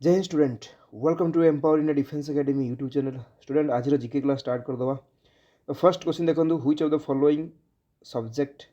जय Hind student, welcome to empower India defence academy YouTube channel. Student आज GK class start करदे। तो first question देखो, which of the following subject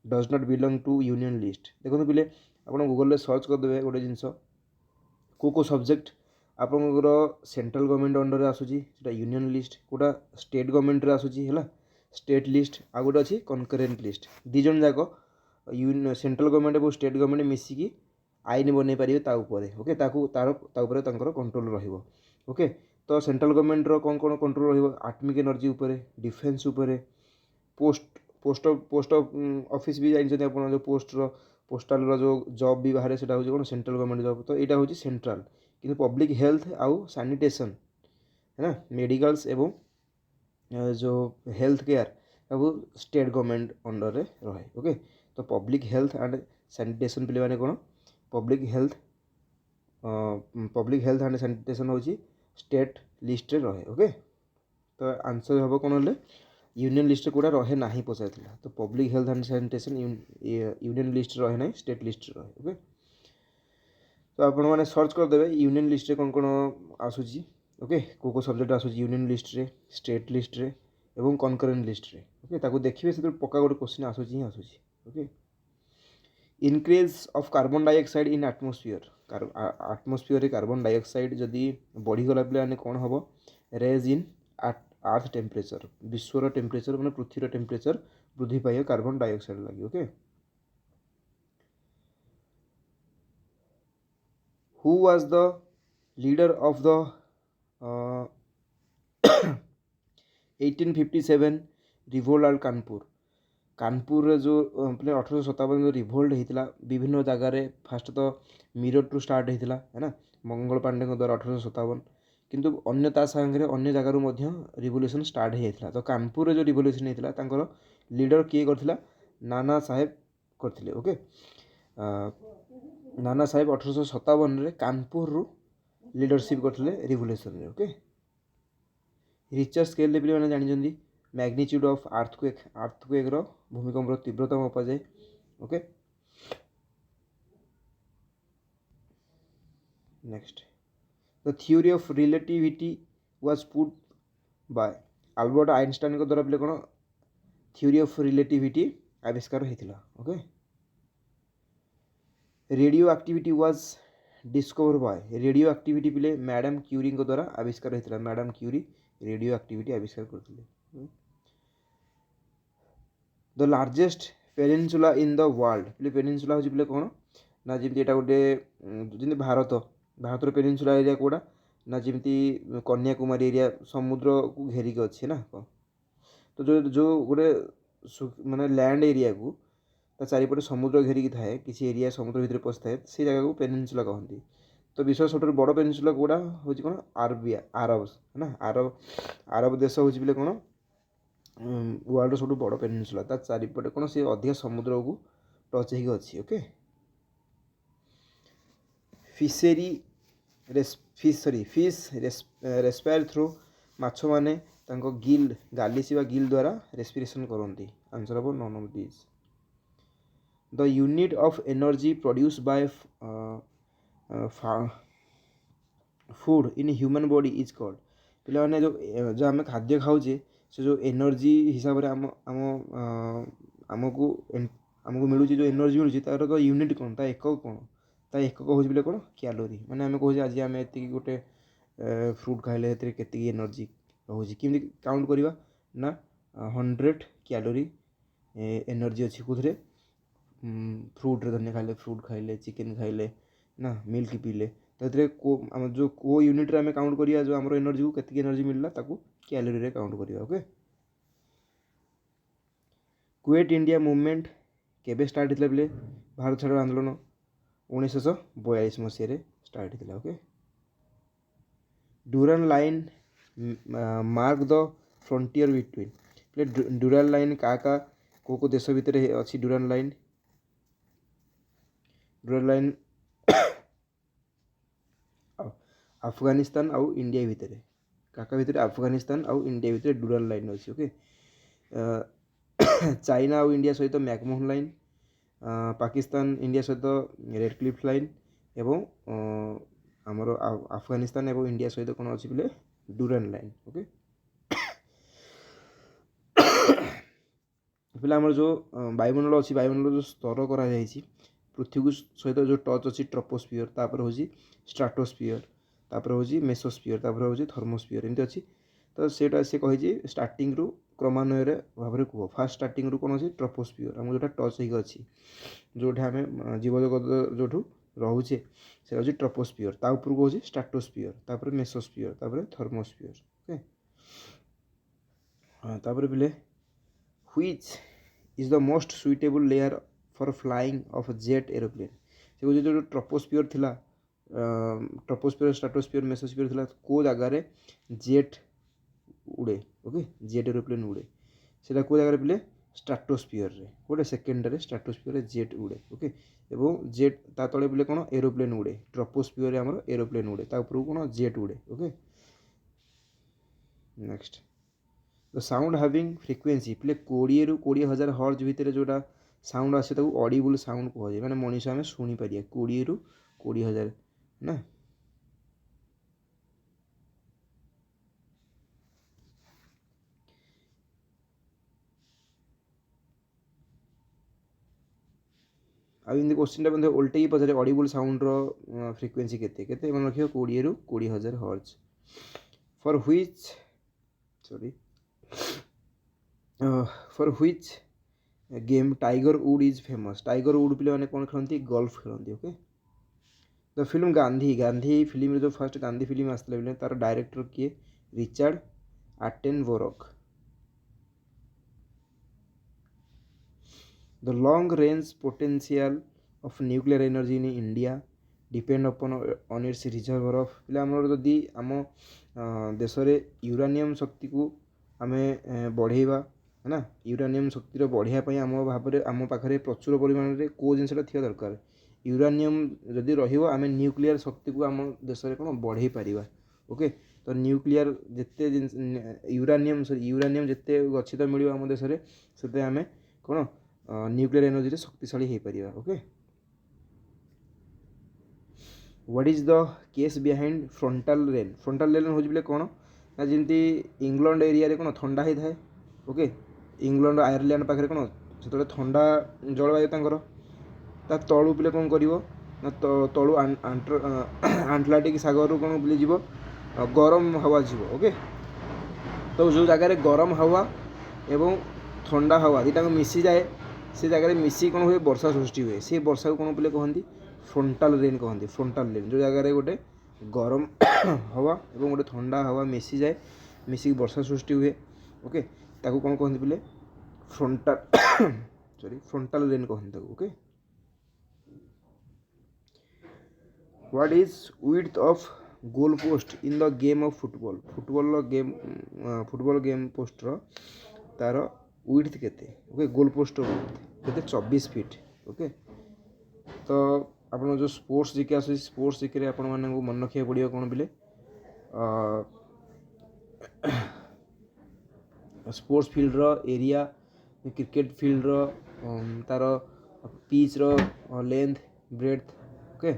does not belong to union list. देखो पिले आप Google search करदे गोटे जिनस को सब्जेक्ट आपंकर सेंट्रल गवर्नमेंट अंडर आसूसी यूनियन लिस्ट, कोटा स्टेट गवर्नमेंट आसूसी है स्टेट लिस्ट, आ गोटे अच्छी कनकरेन्ट लिस्ट। दिज जाक सेंट्रल गवर्नमेंट और स्टेट गवर्नमेंट मिसिकी आईन बन पारे ओके तार कंट्रोल रहिबो। ओके तो सेंट्रल गवर्नमेंट कौन कौन कंट्रोल रहिबो, आटमिक एनर्जी उपरे, डिफेन्स उपरे, पोस्ट पोस्ट पोस्ट ऑफिस भी जानते आप जो पोस्टाल जो जॉब भी बाहर से कौन सेंट्रल गवर्नमेंट जॉब। तो यहाँ हूँ सेंट्रल, कि पब्लिक हेल्थ आउ सैनिटेशन है ना, मेडिकल्स एवं जो हेल्थ केयर सब स्टेट गवर्नमेंट अंडर रे रहे। ओके तो पब्लिक हेल्थ एंड सैनिटेशन पे मैंने कौन पब्लिक हेल्थ एंड सैनिटेशन हूँ स्टेट लिस्ट रे रहे। ओके तो आंसर हम कौन है यूनियन लिस्ट कौटा रहे ना पचार। तो public health and sanitation union list रहे ना, स्टेट लिस्ट रहे। ओके तो आपण मैंने सर्च करदे यूनियन लिस्ट रे कौन कौन आसूची। ओके को सब्जेक्ट आसूची यूनियन लिस्ट रे, स्टेट लिस्ट रे एवं कनकरेन्ट लिस्ट रे। ओके ताको देखिए से पक्का गोटे क्वेश्चन आसूची ही आसूची। Okay increase of carbon dioxide in atmosphere, atmosphere carbon dioxide जदि बढ़ीगला पे कौन हम रेज इन अर्थ टेम्परेचर, विश्वर टेम्परेचर मैंने पृथ्वी टेम्परेचर वृद्धि पाए कार्बन डाइऑक्साइड लगे। Okay who was the leader of the 1857 revolt at Kanpur. Kanpur जो अपने 1857 जो रिवोल्ट होता विभिन्न जगार, फास्ट तो मीरठ टू स्टार्ट होता है ना मंगल पांडे द्वारा 1857, किंतु अन्य ता सांगे अन्य जगार रिवोल्यूशन स्टार्ट होता। तो कानपुर जो रिवोल्यूशन होता लीडर किए करथिला, नाना साहेब करथिले। ओके नाना साहेब 1857 कानपुर रु लीडरशिप करथिले रिवोल्यूशन रे। ओके रिचर स्केल पे मैंने जानी मैग्नीट्यूड ऑफ अर्थक्वेक रो भूमिकंप तीव्रता मपा जाए। Okay next the theory of relativity was put buy Albert Einstein को द्वारा पे कौन थ्योरी ऑफ रिलेटिविटी आविष्कार होता। Okay radio activity was discover by, radio activity पे मैडम क्यूरी को द्वारा आविष्कार होता। मैडम क्यूरी रेडियो एक्टिविटी आविष्कार करते। The largest peninsula in the world पे पेनिनसुला हो कौन ना जमी यहाँ गोटे जमी भारत भारत पेनिनसुला एरिया कौटा ना जमी कन्याकुमारी एरिया समुद्र को घेरिक अच्छे ना। तो जो जो गोटे माने लैंड एरिया को चारिपटे समुद्र घेरिक थाए, किसी एरिया समुद्र भितर पशि थाए, से जगह को पेनिनसुला कहती। तो विश्व सब बड़ पेनिनसुला कौटा हूँ कौन आरबिया आरब है ना, आरब आरब देश हूँ कौन वर्ल्ड सब बड़ पेनिनसुला, ता चारिपटे कौन सी अधिक समुद्र को टच हो अच्छी। ओके फिशेरी फिश रेस्पायर थ्रू माछ माने तांको गिल गालिस गिल द्वारा रेस्पिरेशन करती। आंसर हम none of this. The unit of energy produce by food in human body is called. पे मैंने जो आम खाद्य खाऊे से जो एनर्जी हिसाब से आम आम आमको आमको मिलूँ जो एनर्जी मिलूँ तार तो यूनिट कौन, ता एकक कौन, ता एकक हूँ पे कौन कैलोरी। मैंने आम कहे आज आम ये गोटे फ्रूट खाइले के एनर्जी रोचे कि काउंट करवा ना 100 कैलोरी एनर्जी अच्छी कौन फ्रूट रे, धनिया खाइले, फ्रूट खाइले, चिकेन खाइले ना, मिल्क पीले, तो जो को यूनिट आम काउंट करिया जो आम एनर्जी को केतिकी एनर्जी मिलला ताकू कैलोरी रे काउंट करिया। ओके क्विट इंडिया मूवमेंट केबे स्टार्ट होता बेले भारत छाड़ आंदोलन 1942 मसीह स्टार्ट होता। Okay Durand line mark the frontier between पे डुरान लाइन का को देश भितर अच्छी डुरान लाइन अफगानिस्तान आउ इंडिया भितर काका भितर अफगानिस्तान आउ इंडिया भितर डुराल लाइन अच्छी। ओके चाइना आउ इंडिया सहित मैकमोहन लाइन, पाकिस्तान इंडिया सहित रेड क्लिफ लाइन एवं आमर अफगानिस्तान एवं इंडिया सहित कौन अच्छी बोले ड्यूरांड लाइन ओके पे आमर जो वायुमंडल अच्छी वायुमंडल जो स्तर करा पृथ्वी सहित जो टच अच्छी ट्रोपोस्फियर तापर हूँ स्ट्राटोस्फियर तापर हूँ मेसोस्फियर तापर हूँ थर्मोस्फियर एमती अच्छी तो सेटा से कही स्टार्टिंग रु क्रमान्वय भाव में कह फास्ट स्टार्टिंग रु कौन अच्छी ट्रोपोस्फियर आम जो टच हो जोटा आम जीवजगत जो रोचे से हूँ ट्रोपोस्फियर ता ऊपर को हूँ स्ट्राटोस्फियर तापर मेसोस्फियर तापर थर्मोस्फियर ओके हाँ तापर बोले which is the most suitable layer for flying of jet aeroplane से कौन जो ट्रोपोस्फियर थिला ट्रोपोस्फियर स्ट्राटोस्फियर मेसोस्फियर थिला को जगार जेट उड़े ओके जेट एरोप्लेन उड़े से को जगह पे स्ट्राटोस्फियर रे गोटे सेकेंडरी स्ट्राटोस्फियर जेट उड़े ओके एवं जेट ता तले बोले कौन एरोप्लेन उड़े ट्रोपोस्फियर आमर एरोप्लेन उड़े ता ऊपर कौन जेट उड़े okay next the sound having frequency पे 20 ରୁ 20,000 हर्ज भितर जोटा साउंड आसे ऑडिबल साउंड कह माने मनीष आम शुणी पारिया 20 ରୁ 20,000 ना आमती क्वेश्चन उल्टे पचारे ऑडिबल साउंड फ्रिक्वेन्सी केते मन रखिए 20 ରୁ 20,000 hertz for which sorry for which game tiger wood is famous tiger wood पे मैंने कौन खेलती गोल्फ खेलती okay the film Gandhi Gandhi film जो फर्स्ट गांधी फिल्म आसला तार डायरेक्टर किए Richard Attenborough the long range potential of nuclear energy in India depend upon on its reservoir of पे आमर जदि आम देश यूरानियम शक्ति को आम बढ़ेवा है ना यूरानियम शक्तिर बढ़ापी आम भाव आम पाखे प्रचुर परिमाण में कौ जिनसा थी दरकार यूरानियम जदि रम न्यूक्लियर शक्ति को आम देश में कौन बढ़े पार ओके तो न्यूक्लियर जिते यूरानियम यूरानियम जिते गच्छित मिल आम देश में से आम कौन न्यूक्लियर एनर्जी शक्तिशाली हो पार okay what is the case behind frontal rain हूँ बोले कौन ना जमी इंग्लैंड एरिया कौन ठंडा होता है ओके इंग्लैंड आयरलैंड पाखे कौन से ठंडा जलवायु ता तलू पे कौन कर तलू आंटलाटिक सागर कौन बुलीज गरम हवा जीव ओके तो जो जगार गरम हवा एवं ठंडा हवा दुटा मिसी जाए से जगह मिसी कौन हुए वर्षा सृष्टि हुए से वर्षा को कौन बोले कहती फ्रंटाल रेन कहती फ्रंटाल रेन जो जगार गोटे गरम हवा एवं गोटे ठंडा हवा मिसी जाए मिसिक वर्षा सृष्टि हुए ओके ताकू कौन कहती बोले फ्रंटाल सॉरी फ्रंटाल रेन कहती okay what is width of goal post in the game of football football game post तार विड्थ केते ओके गोल पोस्ट केते 24 फीट ओके तो आप जो स्पोर्ट्स जिके आस स्पोर्ट्स जिके आपण मानक मन रखा पड़ो कौन बोले स्पोर्ट्स फील्ड रो एरिया क्रिकेट फील्ड रो तार पिच रो लेंथ ब्रेड्थ ओके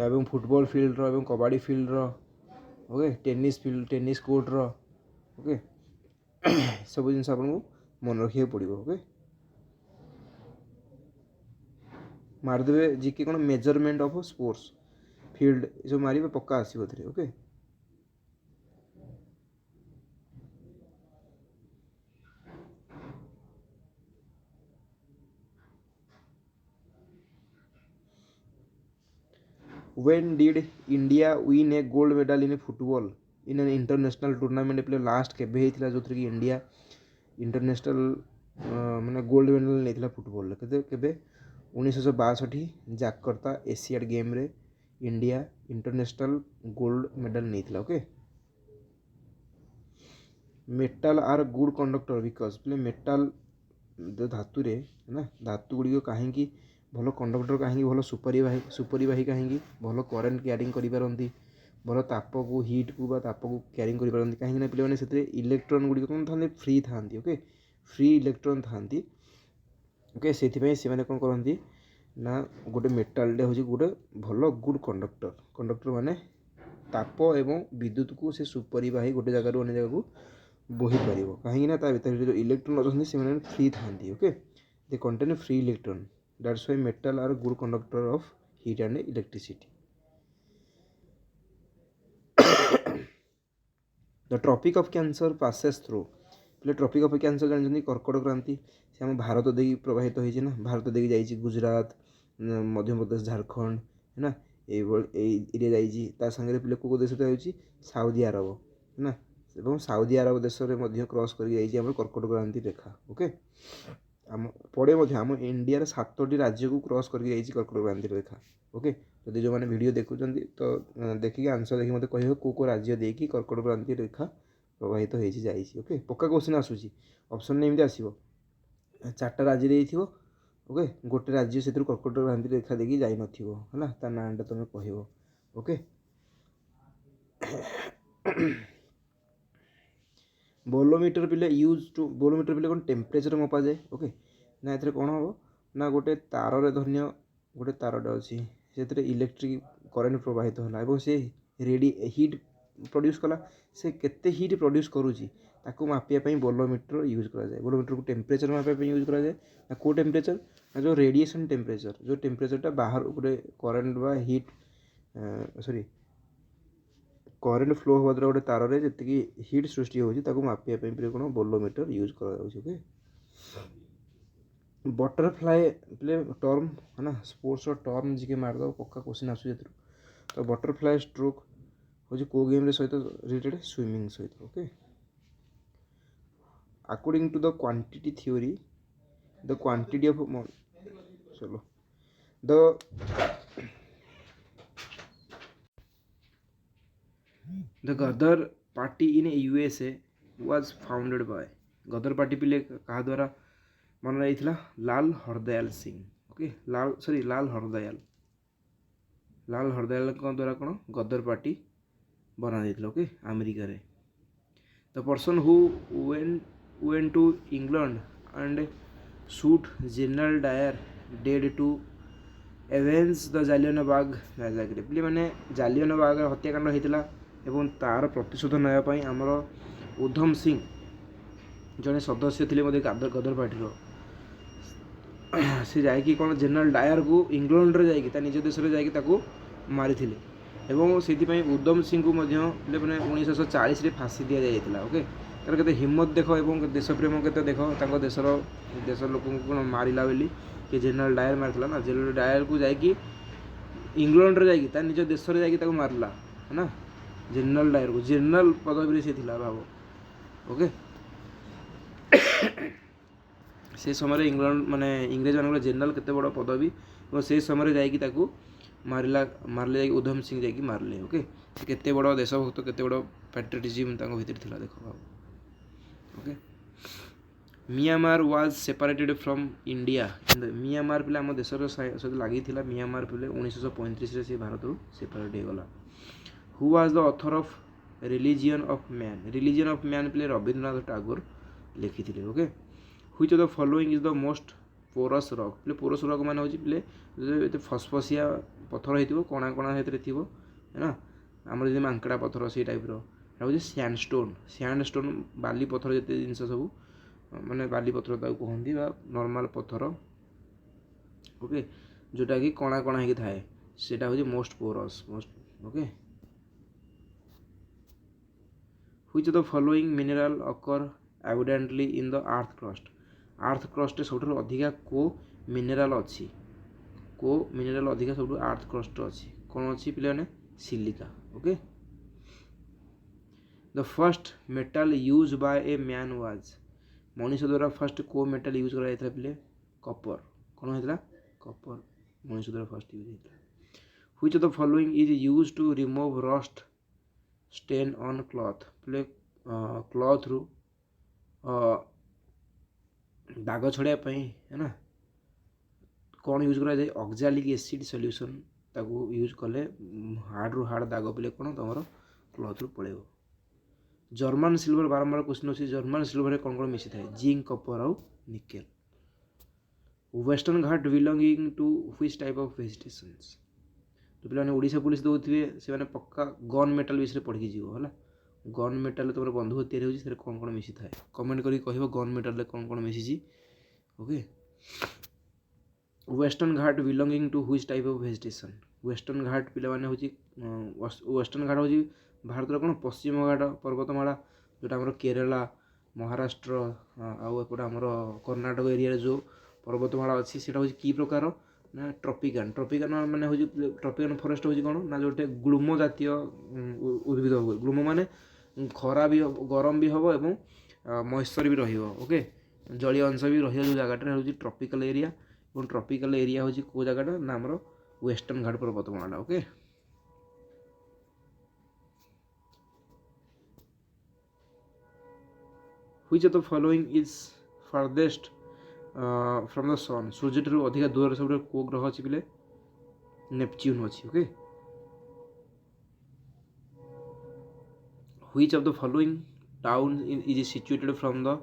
एवं फुटबॉल फील्ड रो एवं कबड्डी फील्ड रो okay tennis field tennis court रो ओके सब जिन आपको मन रखा पड़ो ओके मारदेवे जिके कौन मेजरमेंट ऑफ स्पोर्ट्स फील्ड ये सब मारे पक्का आसो okay When did India win a gold medal in football in an international tournament पे लास्ट केबे हेतिला जो कि इंडिया इंटरनेशनल माने गोल्ड मेडल लेथिला फुटबॉल केते केबे 1962 जाकर्ता एशियाड गेम रे इंडिया इंटरनेशनल गोल्ड मेडल लेथिला okay metal are good conductor because पे मेटल धातु रे ना धातु गुड़ी कहीं भल कंडक्टर कहीं भल सुपरवाही कहीं भल करेन्ट क्यारिंग करें भल ताप को हिट को ताप को क्यारिंग करें कहीं पे से इलेक्ट्रॉन गुड़िक कौन था फ्री था ओके फ्री इलेक्ट्रॉन था ओके से कौन करती ना गोटे मेटालटे हूँ गोटे भल गुड कंडक्टर कंडक्टर माने ताप एवं विद्युत को से सुपरिवाही गोटे जगह अन्य जगह को बोही पार कहीं ता भर जो इलेक्ट्रोन अच्छे से फ्री था okay they contain free electron that's why metal are good conductor of heat and electricity the tropic of cancer passes through पे ट्रॉपिक ऑफ कैंसर जानते कर्कट क्रांति से आम भारत देकी प्रवाहित होती ना भारत देकी जाइए गुजरात मध्य प्रदेश झारखंड है ना एरिया जाइए सागर पे को देशटा हो साउदी अरब है ना एवं साउदी अरब देश में क्रॉस कर कर्कट क्रांति रेखा ओके आम पड़े आम इंडिया 7टी राज्य को क्रॉस करके कर्कट क्रांति रेखा ओके जदि जो मैंने वीडियो देखुं तो देखिए आंसर देखिए मत कह को राज्य देकी कर्कट क्रांति रेखा प्रवाहित हो जाइए ओके पक्का क्वेश्चन आसूसी ऑप्शन एमती आसो 4टा राज्य देइथिबो ओके गोटे राज्य से कर्कट क्रांति रेखा देखी जाई नथिबो है ता नाटा तुम कहब ओके बोलोमीटर पिले यूज टू बोलोमीटर पिले कौन टेम्परेचर मपा जाए ओके ना ये कौन हम ना गोटे तार धन्य गोटे तारटे अच्छी से इलेक्ट्रिक करेन्ट प्रवाहित होला से रेडी हिट प्रोड्यूस कला से केते हिट प्रोड्यूस करुँची ताकू मापिया बोलोमीटर यूज करा जाए बोलोमीटर को टेम्परेचर मापिया यूज करा जाए ना को टेम्परेचर ना जो रेडिएशन टेम्परेचर जो टेम्परेचरटा बाहर गोटे करेन्ट बा हिट सॉरी करेन्ट फ्लो हवा द्वारा गोटे तार में जी हिट सृष्टि होती मापिया कौन बोलोमीटर यूज कर बटरफ्लाई प्ले टर्म है ना स्पोर्ट्स टर्म जी के मारद पक्का क्वेश्चन आसू तो बटरफ्लाई स्ट्रोक हूँ को गेम सहित रिलेटेड स्विमिंग सहित okay according to the quantity theory the quantity of चलो the Ghadar party in USA was founded by Ghadar party पिले कहा द्वारा मन रही लाल हरदयाल सिंह ओके लाल हरदयाल द्वारा कौन गदर पार्टी बना जाता ओके अमेरिका रे the person who went to England and shoot general Dyer dead to avenge the Jallianwala massacre पे मैंने जालियनवाग हत्याकांड होता एवं तार प्रतिशोध नायापाई आमर उधम सिंह जड़े सदस्य थे गदर पार्टी से जाकि कौन जनरल डायर को इंग्लैंड रे जाकि निज देश में जाकि मारी एवं से उधम सिंह को मैंने 1940 फांसी दि जाता ओके तार के हिम्मत देख और देशप्रेम के देख देश लोक को मारा बोली कि जनरल डायर मारता ना जनरल डायर को जाकि इंग्लैंड रे जाकि निज देश में जाकि मारला है ना जनरल डायर को जनरल पदवी से थिला भाव ओके से समय इंग्लैंड माने इंग्रेज मान जनरल केते बड़ पदवी और से समय जाकि मारले उधम सिंह जाकि मारले ओके केते बड़ देशभक्त केते बड़ पैट्रियटिज्म तांको भीतर थिला देखो भाव okay Myanmar was separated from India Myanmar पे आम देश सहित लगी मियांमार पे 1935 से भारत रू सेपरेट हो गला who was the author of religion of man पे रवींद्रनाथ टैगोर लिखी थे okay which of the following is the most porous rock पे पोरस रॉक मान हो पे फसफसिया पथर हो कणा कणा है ना आमर जब मांकड़ा पथर से टाइप रोचे सैंडस्टोन बाली पथर जिते जिन सब माने बाली पथर कहती नॉर्मल पथर ओके जोटा कि कणा कणा हो थाए सेटा हूँ most porous okay which of the following mineral occur evidently in the earth crust सब अधिका को मिनरल अच्छी अधिका सब अर्थ क्रस्ट अच्छी कौन अच्छी पे silica okay the first metal use by a man was मनुष्य द्वारा फर्स्ट को मेटल यूज करा पे कपर कौन होता कपर मनुष्य द्वारा फर्स्ट यूज होता which of the following is use to remove rust stain on cloth पे क्लॉथ रू दाग छड़ापी है ना कौन यूज करा जाए ऑक्सैलिक एसिड सॉल्यूशन ताको यूज कले हार्ड रू हार्ड दाग पे कौन तुम क्लॉथ रू पड़े जर्मन सिल्वर बारंबार क्वेश्चन अच्छी जर्मन सिल्वर कौन कौन मिसी थाए जिंक कपर आउ nickel western Ghat belonging to which type of vegetations जो पे ओडिशा पुलिस दौथे से पक्का गन मेटाल विषय पढ़ी जीव है गन मेटाल तुम बंधुक या कौन कौन मिसी थाए कमेंट करी कह गन मेटाल कौन कौन मिसी okay western Ghat belonging to which type of vegetation western Ghat पिला माने होची वेस्टर्न घाट होची भारत कौन पश्चिम घाट पर्वतमाला जोटा आमर केरला महाराष्ट्र आउ एपटे आमर कर्णाटक एरिया जो पर्वतमाला अच्छी से कि प्रकार ना ट्रपिकान ट्रपिकान माने होची ट्रपिकान फॉरेस्ट होची कौन ना जोटे ग्लूम जातीय उद्भिद हुए ग्लूम माने खरा भी गरम भी हम एवं मॉइस्चर भी रहिबो ओके जलीय अंश भी रहिबो जो जगह होची ट्रपिकल एरिया और ट्रपिकल एरिया होची को जगह ना आमर वेस्टर्न घाट पर्वतमाला okay which of the following is farthest from the sun सूर्य ठारू अधिक दूर सब को ग्रह अच्छी पे नेपच्यून अच्छी okay which of the following town is situated from the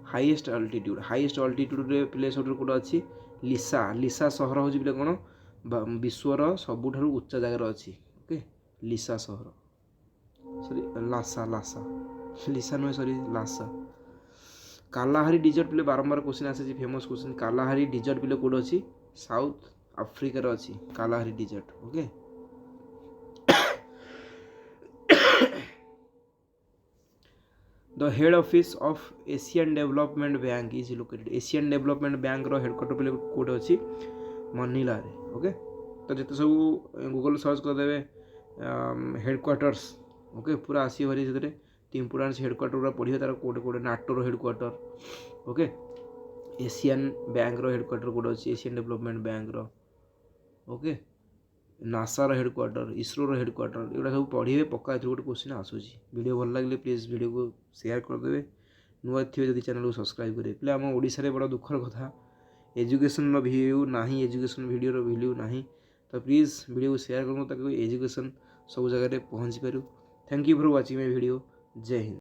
highest altitude रे प्लेस कोटा अच्छी लिसा लिसा सहर हूँ पे कौन विश्वर सबुठ उच्चा जगार अच्छी ओके लिसा सहर सॉरी लासा लासा लिसा नुहे सॉरी लासा कालाहारी डिजर्ट पे बारंबार क्वेश्चन आसे फेमस क्वेश्चन कालाहारी डिजर्ट पे कौट अच्छी साउथ आफ्रिकार अच्छी Kalahari desert okay the head office of Asian development bank is located Asian development bank रो हेडक्वार्टर पे कोड अच्छी मनीला रे ओके तो जिते सब गूगल सर्च करदे हेडक्वार्टर्स ओके पूरा आसी भरी से इम्पोर्टान्स हेडक्वार्टर पूरा पढ़े तार कोड कोड नाटोर हेडक्वार्टर ओके एशियन बैंक रो हेडक्वार्टर कोड अच्छी एशियन डेवलपमेंट बैंक रो ओके नासार हेडक्वार्टर इसरोर हेडक्वार्टर एगुड़ा सब पढ़े पक्का गोटे क्वेश्चन आसूसी वीडियो भल लगे प्लीज वीडियो को शेयर करदे नुआ थे जब चैनल को सब्सक्राइब करेंगे प्ले आम ओडिशा बड़ा दुखर कथा एजुकेशन व्यू ना एजुकेशन वीडियो भैल्यू ना तो प्लीज वीडियो को शेयर करूँ ताकि एजुकेशन सब जगह पहुँची Paru thank you for watching my video जय हिंद।